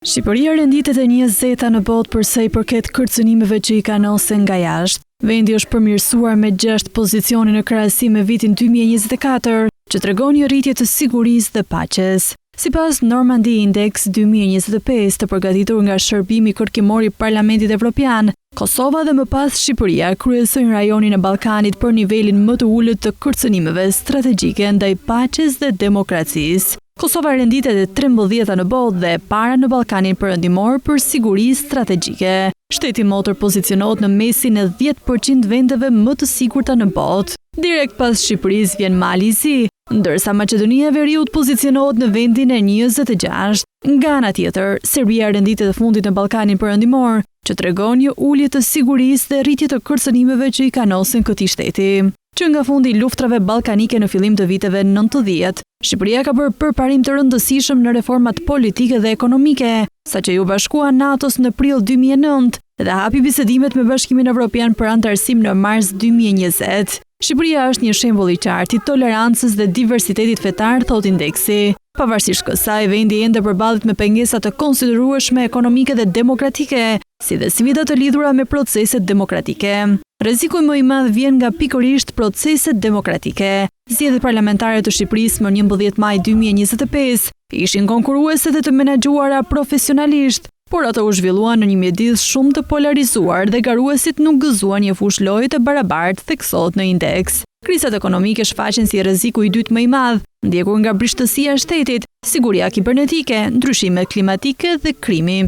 Shqipëria renditet e 20 në botë për sa i përket kërcënimeve që i kanosen nga jashtë. Vendi është përmirësuar me 6 pozicione në krahasim me vitin 2024, që tregon një rritje të sigurisë dhe paqes. Sipas Normandy Index 2025 të përgatitur nga Shërbimi Kërkimor i Parlamentit Evropian, Kosova dhe më pas Shqipëria kryesojnë rajonin e Ballkanit për nivelin më të ulët të kërcënimeve strategjike ndaj paqes dhe demokracisë. Kosova renditet e 13 në botë dhe e para në Ballkanin Perëndimor për siguri strategjike. Shteti motor pozicionohet në mesin e 10% vendeve më të sigurta në botë. Direkt pas Shqipërisë vjen Mali i Zi, ndërsa Maqedonia e Veriut pozicionohet në vendin e 26. Nga ana tjetër, Serbia renditet e fundit në Ballkanin Perëndimor, që tregon një ulje të sigurisë dhe rritje të kërcënimeve që i kanosen këtij shteti. Që nga fundi i luftrave ballkanike në fillim të viteve 90, Shqipëria ka bërë përparim të rëndësishëm në reformat politike dhe ekonomike, saqë u bashkua NATO-s në prill 2009 dhe hapi bisedimet me Bashkimin Evropian për anëtarësim në mars 2020. Shqipëria është një shembull i qartë i tolerancës dhe diversitetit fetar, thot indeksi. Pavarësisht kësaj, vendi ende përballet me pengesa të konsiderueshme ekonomike dhe demokratike, si dhe sfida të lidhura me proceset demokratike. Rreziku më i madh vjen nga pikërisht proceset demokratike. Zgjedhjet parlamentare të Shqipërisë më 11 maj 2025 ishin konkurruese dhe të menaxhuara profesionalisht, por ato u zhvilluan në një mjedis shumë të polarizuar dhe garuesit nuk gëzuan një fushë loje të barabartë, theksohet në indeks. Krizat ekonomike shfaqen si rreziku i dytë më i madh, ndjekur nga brishtësia e shtetit, siguria kibernetike, ndryshimet klimatike dhe krimi.